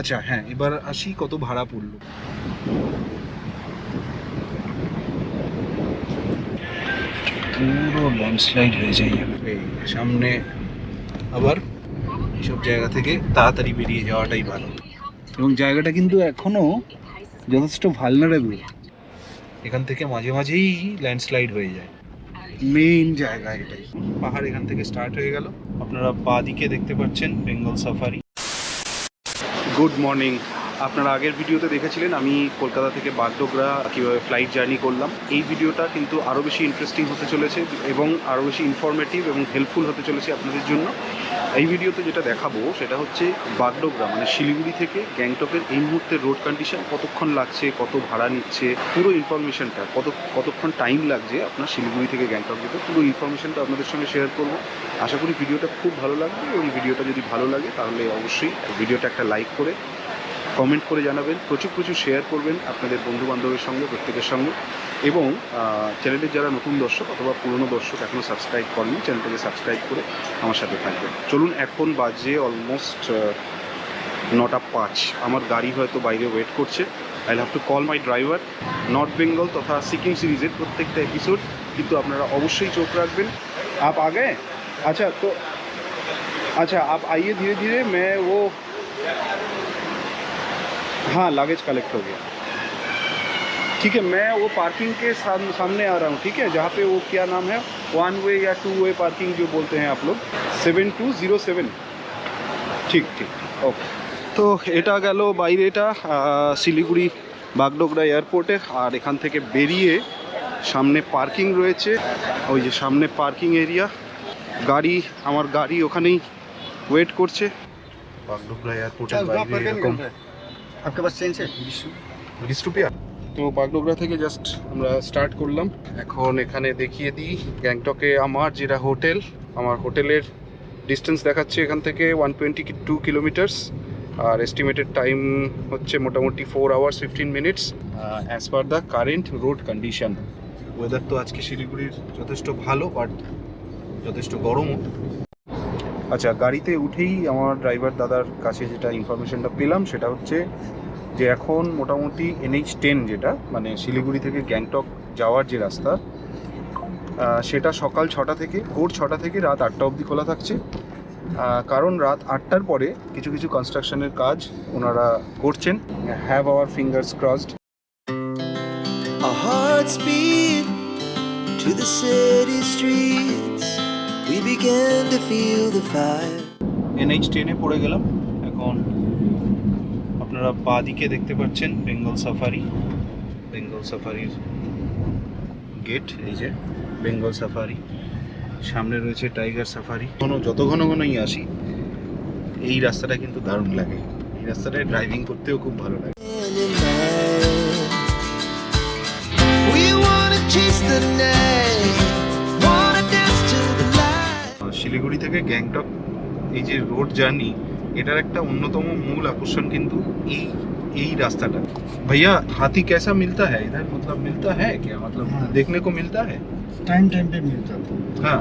আচ্ছা হ্যাঁ, এবার আসি কত ভাড়া পড়লো। পুরো ল্যান্ডস্লাইড হয়ে যায় এই সামনে, আবার এইসব জায়গা থেকে তাড়াতাড়ি বেরিয়ে যাওয়াটাই ভালো। এবং জায়গাটা কিন্তু এখনো যথেষ্ট ভালনারেবল, এখান থেকে মাঝে মাঝেই ল্যান্ডস্লাইড হয়ে যায়। মেইন জায়গা এটাই। পাহাড় এখান থেকে স্টার্ট হয়ে গেল। আপনারা বাঁ দিকে দেখতে পাচ্ছেন বেঙ্গল সাফারি। Good morning. আপনারা আগের ভিডিওতে দেখেছিলেন আমি কলকাতা থেকে বাগডোগরা কীভাবে ফ্লাইট জার্নি করলাম। এই ভিডিওটা কিন্তু আরও বেশি ইন্টারেস্টিং হতে চলেছে এবং আরও বেশি ইনফরমেটিভ এবং হেল্পফুল হতে চলেছে আপনাদের জন্য। এই ভিডিওতে যেটা দেখাবো সেটা হচ্ছে বাগডোগরা মানে শিলিগুড়ি থেকে গ্যাংটকের এই মুহূর্তে রোড কন্ডিশন, কতক্ষণ লাগছে, কত ভাড়া নিচ্ছে, পুরো ইনফরমেশনটা, কতক্ষণ টাইম লাগছে আপনার শিলিগুড়ি থেকে গ্যাংটক যেতে, পুরো ইনফরমেশনটা আপনাদের সঙ্গে শেয়ার করবো। আশা করি ভিডিওটা খুব ভালো লাগবে এবং ভিডিওটা যদি ভালো লাগে তাহলে অবশ্যই ভিডিওটা একটা লাইক করে কমেন্ট করে জানাবেন, প্রচুর শেয়ার করবেন আপনাদের বন্ধুবান্ধবের সঙ্গে, প্রত্যেকের সঙ্গে। এবং চ্যানেলের যারা নতুন দর্শক অথবা পুরনো দর্শক এখনও সাবস্ক্রাইব করেনি, চ্যানেলটাকে সাবস্ক্রাইব করে আমার সাথে থাকবেন। চলুন, এখন বাজে অলমোস্ট 9:05। আমার গাড়ি হয়তো বাইরে ওয়েট করছে। I have to call my driver. North Bengal তথা সিকিম সিরিজের প্রত্যেকটা এপিসোড কিন্তু আপনারা অবশ্যই চোখ রাখবেন। আপ आ गए? अच्छा तो अच्छा आप आइए धीरे धीरे, मैं वो हाँ लगेज कलेक्ट हो गया, ठीक है। मैं वो पार्किंग के सामने आ रहा हूँ, ठीक है, जहाँ पे वो क्या नाम है, 1 वे या 2 वे पार्किंग जो बोलते हैं आप लोग, 7207। ঠিক ওকে। তো এটা গেল বাইরে, এটা শিলিগুড়ি বাগডোগরা এয়ারপোর্টে। আর এখান থেকে বেরিয়ে সামনে পার্কিং রয়েছে, ওই যে সামনে পার্কিং এরিয়া, গাড়ি, আমার গাড়ি ওখানেই ওয়েট করছে। বাগডোগরা এয়ারপোর্টের বাইরে এরকম। आपके पास चेंज है? 20 রুপিয়া। তো বাগডোগরা থেকে জাস্ট আমরা স্টার্ট করলাম। এখন এখানে দেখিয়ে দিই গ্যাংটকে আমার যেটা হোটেল, আমার হোটেলের ডিস্টেন্স দেখাচ্ছে এখান থেকে 122 কিলোমিটার্স। আর এস্টিমেটেড টাইম হচ্ছে মোটামুটি 4 hours 15 minutes as per the current road condition. Weather তো আজকে শিলিগুড়ির যথেষ্ট ভালো, বাট যথেষ্ট গরমও। আচ্ছা, গাড়িতে উঠেই আমার ড্রাইভার দাদার কাছে যেটা ইনফরমেশনটা পেলাম সেটা হচ্ছে যে এখন মোটামুটি NH10 যেটা মানে শিলিগুড়ি থেকে গ্যাংটক যাওয়ার যে রাস্তা, সেটা সকাল 6টা থেকে, ভোর 6টা থেকে রাত 8টা অবধি খোলা থাকছে। কারণ রাত 8টার পরে কিছু কনস্ট্রাকশনের কাজ ওনারা করছেন। Have our fingers crossed. Our hearts beat to the city streets. We began to feel the fire. NH10-এ পড়ে গেলাম। এখন আপনারা বাঁ দিকে দেখতে পাচ্ছেন বেঙ্গল সাফারির গেট, এই যে বেঙ্গল সাফারি। সামনে রয়েছে টাইগার সাফারি। যত ঘনই আসি এই রাস্তাটা কিন্তু দারুণ লাগে। এই রাস্তাটায় ড্রাইভিং করতেও খুব ভালো লাগে। We wanna chase the night, wanna dance to the light. Siliguri থেকে গ্যাংটক এই যে রোড জার্নি, এটার একটা অন্যতম মূল আকর্ষণ কিন্তু এই রাস্তাটা। भैया हाथी कैसा मिलता है इधर, मतलब मिलता है क्या, मतलब देखने को मिलता है? टाइम पे मिल जाता है। हाँ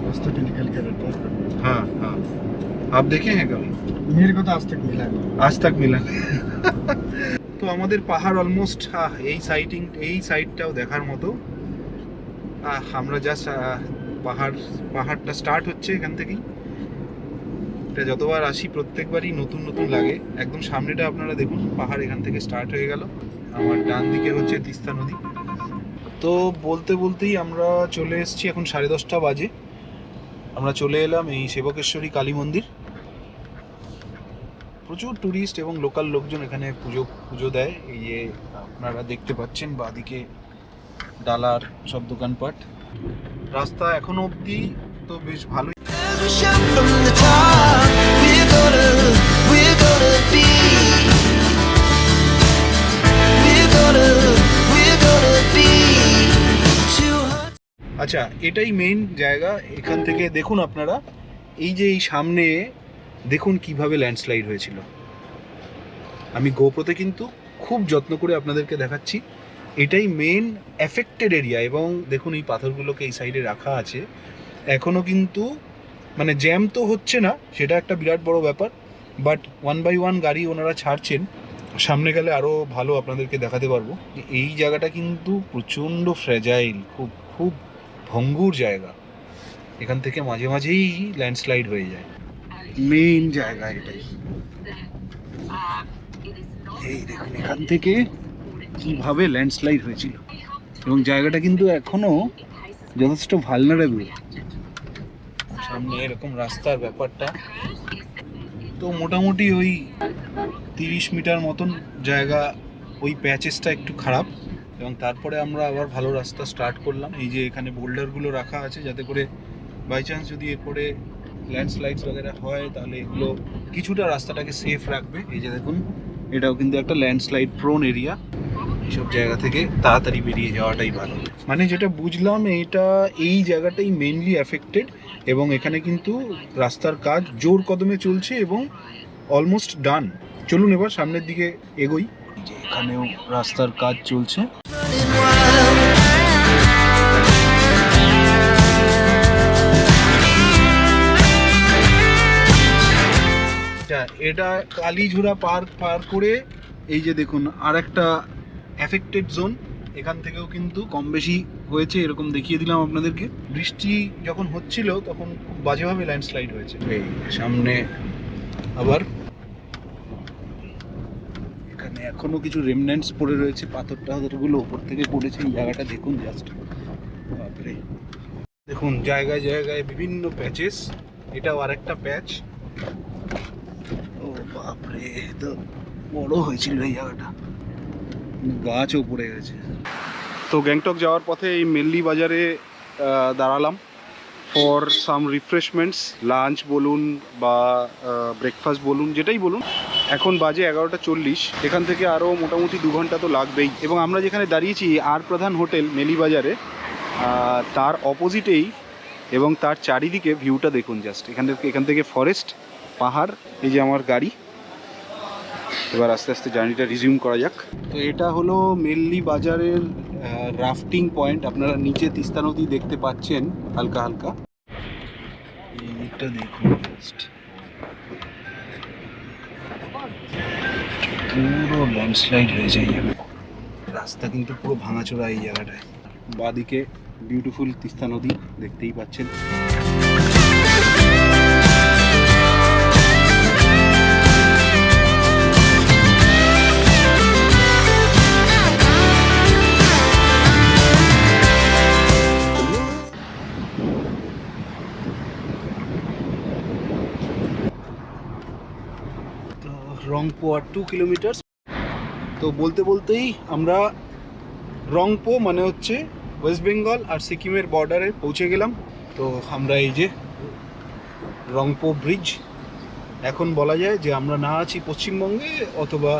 रास्ते पे निकल के रहता है। हाँ हाँ, आप देखे हैं कभी? मेरे को तो आज तक मिला नहीं। আজ তাক মিলা। তো আমাদের পাহাড় অলমোস্ট এই সাইডটাও দেখার মতো। আমরা জাস্ট পাহাড়টা স্টার্ট হচ্ছে এখান থেকেই। এটা যতবার আসি প্রত্যেকবারই নতুন লাগে। একদম সামনেটা আপনারা দেখুন, পাহাড় এখান থেকে স্টার্ট হয়ে গেল। আমার ডান দিকে হচ্ছে তিস্তা নদী। তো বলতেই আমরা চলে এসেছি, এখন 10:30 বাজে। আমরা চলে এলাম এই সেবকেশ্বরী কালী মন্দির। প্রচুর ট্যুরিস্ট এবং লোকাল লোকজন এখানে পুজো দেয়। এই যে আপনারা দেখতে পাচ্ছেন বাঁদিকে ডালার সব দোকানপাট। রাস্তা এখনো অবধি তো বেশ ভালোই। As we shout from the top, we're gonna be. We're gonna be too hot. আচ্ছা, এটাই মেইন জায়গা। এখান থেকে দেখুন আপনারা, এই যে এই সামনে দেখুন কিভাবে ল্যান্ডস্লাইড হয়েছিল। আমি গোপ্রোতে কিন্তু খুব যত্ন করে আপনাদেরকে দেখাচ্ছি। এটাই মেইন এফেক্টেড এরিয়া। এবং দেখুন এই পাথরগুলোকে এই সাইডে রাখা আছে। এখনও কিন্তু মানে জ্যাম তো হচ্ছে না, সেটা একটা বিরাট বড় ব্যাপার। বাট 1 বাই 1 গাড়ি ওনারা ছাড়ছেন। সামনে গেলে আরও ভালো আপনাদেরকে দেখাতে পারবো। এই জায়গাটা কিন্তু প্রচণ্ড ফ্র্যাজাইল, খুব খুব ভঙ্গুর জায়গা। এখান থেকে মাঝে মাঝেই ল্যান্ডস্লাইড হয়ে যায়। মেইন জায়গা এটাই। এই দেখুন এখান থেকে কিভাবে ল্যান্ডস্লাইড হয়েছিল, এবং জায়গাটা কিন্তু এখনো যথেষ্ট ভালনারেবল। সামনে এরকম রাস্তার ব্যাপারটা তো মোটামুটি ওই 30 মিটার মতন জায়গা, ওই প্যাচেসটা একটু খারাপ, এবং তারপরে আমরা আবার ভালো রাস্তা স্টার্ট করলাম। এই যে এখানে বোল্ডারগুলো রাখা আছে যাতে করে বাই চান্স যদি এরপরে ল্যান্ডস্লাইডস বগেরা হয় তাহলে এগুলো কিছুটা রাস্তাটাকে সেফ রাখবে। এই যে দেখুন এটাও কিন্তু একটা ল্যান্ডস্লাইড প্রোন এরিয়া। এইসব জায়গা থেকে তাড়াতাড়ি বেরিয়ে যাওয়াটাই ভালো। মানে যেটা বুঝলাম এইটা এই জায়গাটাই মেইনলি অ্যাফেক্টেড, এবং এখানে কিন্তু রাস্তার কাজ জোর কদমে চলছে এবং অলমোস্ট ডান। চলুন এবার সামনের দিকে এগোই। যে এখানেও রাস্তার কাজ চলছে। running wild. এটা কালীঝুরা পার করে এই যে দেখুন আর একটা অ্যাফেক্টেড জোন। এখান থেকেও কিন্তু কম বেশি হয়েছে, এরকম দেখিয়ে দিলাম আপনাদেরকে। বৃষ্টি যখন হচ্ছিল তখন খুব বাজেভাবে ল্যান্ডস্লাইড হয়েছে। এই সামনে আবার এখানে এখনো কিছু রেমন্যান্টস পড়ে রয়েছে, পাথরগুলো উপর থেকে পড়েছে। এই জায়গাটা দেখুন জাস্ট, বাপরে। দেখুন জায়গায় জায়গায় বিভিন্ন প্যাচেস, এটাও আর একটা প্যাচ। ও বাপরে, তো বড় হয়েছিল এই জায়গাটা, গাছও পড়ে গেছে। তো গ্যাংটক যাওয়ার পথে এই মেল্লি বাজারে দাঁড়ালাম ফর সাম রিফ্রেশমেন্টস, লাঞ্চ বলুন বা ব্রেকফাস্ট বলুন, যেটাই বলুন। এখন বাজে 11:40। এখান থেকে আরও মোটামুটি 2 ঘন্টা তো লাগবেই। এবং আমরা যেখানে দাঁড়িয়েছি আর প্রধান হোটেল মেলি বাজারে, তার অপোজিটেই, এবং তার চারিদিকে ভিউটা দেখুন জাস্ট। এখান থেকে ফরেস্ট, পাহাড়, এই যে আমার গাড়ি। এবার আস্তে আস্তে জার্নিটা রিজিউম করা যাক। তো এটা হলো মেল্লি বাজারের রাফটিং পয়েন্ট। আপনারা নিচে তিস্তা নদী দেখতে পাচ্ছেন হালকা হালকা। এইটা দেখুন জাস্ট, পুরো ল্যান্ডস্লাইড হয়ে যায় যাবে। রাস্তা কিন্তু পুরো ভাঙাচোরা এই জায়গাটায়। বাদিকে বিউটিফুল তিস্তা নদী দেখতেই পাচ্ছেন। রংপো আর 2 কিলোমিটার। তো বলতে বলতেই আমরা রংপো মানে হচ্ছে ওয়েস্ট বেঙ্গল আর সিকিমের বর্ডারে পৌঁছে গেলাম। তো আমরা এই যে রংপো ব্রিজ, এখন বলা যায় যে আমরা না আছি পশ্চিমবঙ্গে অথবা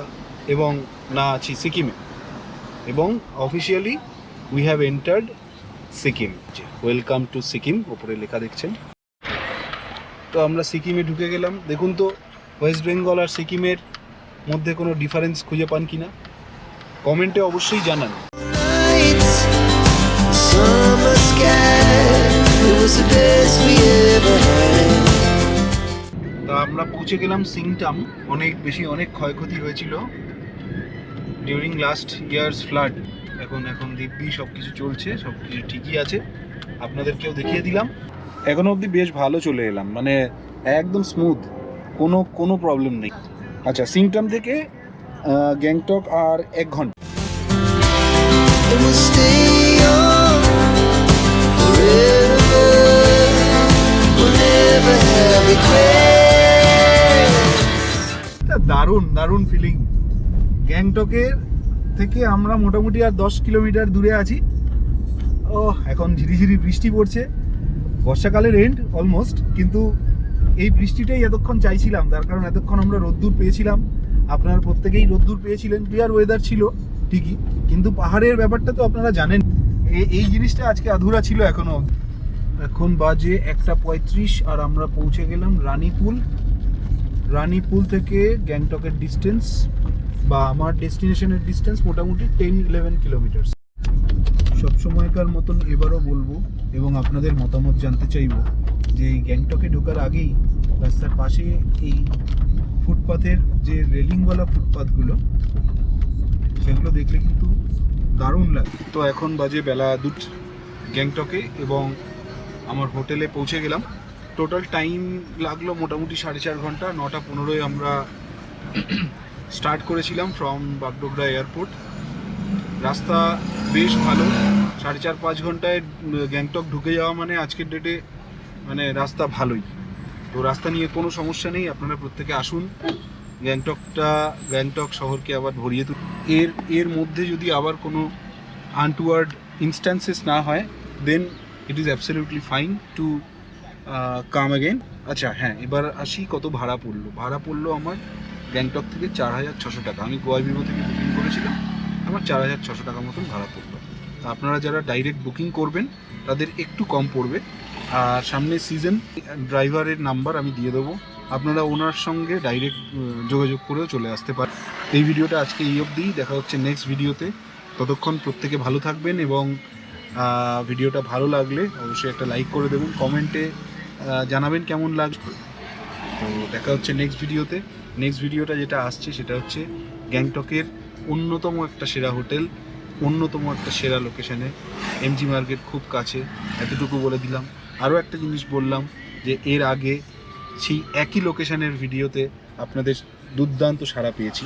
এবং না আছি সিকিমে, এবং officially we have entered Sikkim. Welcome to Sikkim ওপরে লেখা দেখছেন। তো আমরা সিকিমে ঢুকে গেলাম। দেখুন তো ওয়েস্ট বেঙ্গল আর সিকিমের মধ্যে কোনো ডিফারেন্স খুঁজে পান কিনা কমেন্টে অবশ্যই জানান। Nights, summer sky, it was the best we ever had. তা আমরা পৌঁছে গেলাম সিংটাম। অনেক ক্ষয়ক্ষতি হয়েছিল ডিউরিং লাস্ট ইয়ার্স ফ্লাড। এখন দিব্যি সব কিছু চলছে, সব কিছু ঠিকই আছে। আপনাদেরকেও দেখিয়ে দিলাম। এখনো অবধি বেশ ভালো চলে এলাম, মানে একদম স্মুথ, কোনো প্রবলেম নেই। আচ্ছা, সিংটাম থেকে গ্যাংটক আর 1 ঘন্টা। And we'll stay on forever. We'll never have regrets. দারুণ ফিলিং। গ্যাংটকের থেকে আমরা মোটামুটি আর 10 কিলোমিটার দূরে আছি। এখন ঝিরিঝিরি বৃষ্টি পড়ছে, বর্ষাকালের এন্ড অলমোস্ট, কিন্তু এই বৃষ্টিটাই এতক্ষণ চাইছিলাম। তার কারণ এতক্ষণ আমরা রোদ্দুর পেয়েছিলাম, আপনারা প্রত্যেকেই রোদ্দুর পেয়েছিলেন। ক্লিয়ার ওয়েদার ছিল ঠিকই, কিন্তু পাহাড়ের ব্যাপারটা তো আপনারা জানেন। এই জিনিসটা আজকে আধুরা ছিল এখনো। এখন বাজে 1:35 আর আমরা পৌঁছে গেলাম রানীপুল থেকে গ্যাংটকের ডিস্টেন্স বা আমার ডেস্টিনেশনের ডিস্টেন্স মোটামুটি 10-11 কিলোমিটার। সবসময়কার মতন এবারও বলবো এবং আপনাদের মতামত জানতে চাইবো যে এই গ্যাংটকে ঢোকার আগেই রাস্তার পাশে এই ফুড ফুটপাথের যে রেলিংওয়ালা ফুটপাথগুলো সেগুলো দেখলে কিন্তু দারুণ লাগে। তো এখন বাজে বেলা 2 গ্যাংটকে এবং আমার হোটেলে পৌঁছে গেলাম। টোটাল টাইম লাগলো মোটামুটি 4.5 ঘন্টা। 9:15 আমরা স্টার্ট করেছিলাম ফ্রম বাগডোগরা এয়ারপোর্ট। রাস্তা বেশ ভালো, 4.5 ঘন্টায় গ্যাংটক ঢুকে যাওয়া মানে আজকের ডেটে মানে রাস্তা ভালোই। তো রাস্তা নিয়ে কোনো সমস্যা নেই, আপনারা প্রত্যেকে আসুন। গ্যাংটক শহরকে আবার ভরিয়ে তুলুন। এর মধ্যে যদি আবার কোনো আনটুয়ার্ড ইনস্ট্যান্সেস না হয় then it is absolutely fine to come again. আচ্ছা হ্যাঁ, এবার আসি কত ভাড়া পড়লো আমার গ্যাংটক থেকে 4,600 টাকা। আমি গোয়া বিমো থেকে বুকিং করেছিলাম, আমার 4,600 টাকা মতন ভাড়া পড়লো। তা আপনারা যারা ডাইরেক্ট বুকিং করবেন তাদের একটু কম পড়বে। আর সামনে সিজন, ড্রাইভারের নাম্বার আমি দিয়ে দেবো, আপনারা ওনার সঙ্গে ডাইরেক্ট যোগাযোগ করেও চলে আসতে পারেন। এই ভিডিওটা আজকে এই অবধিই, দেখা হচ্ছে নেক্সট ভিডিওতে। ততক্ষণ প্রত্যেকে ভালো থাকবেন এবং ভিডিওটা ভালো লাগলে অবশ্যই একটা লাইক করে দেবেন, কমেন্টে জানাবেন কেমন লাগবে। তো দেখা হচ্ছে নেক্সট ভিডিওতে। নেক্সট ভিডিওটা যেটা আসছে সেটা হচ্ছে গ্যাংটকের অন্যতম একটা সেরা হোটেল, অন্যতম একটা সেরা লোকেশানে, এমজি মার্কেট খুব কাছে, এতটুকু বলে দিলাম। আরও একটা জিনিস বললাম যে এর আগে সেই একই লোকেশানের ভিডিওতে আপনাদের দুর্দান্ত সাড়া পেয়েছি,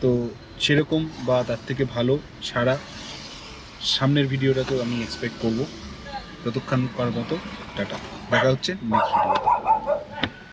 তো সেরকম বা তার থেকে ভালো সাড়া সামনের ভিডিওটাতেও আমি এক্সপেক্ট করব। ততক্ষণ করার মতো টাটা, দেখা হচ্ছে নেক্সট ভিডিওতে।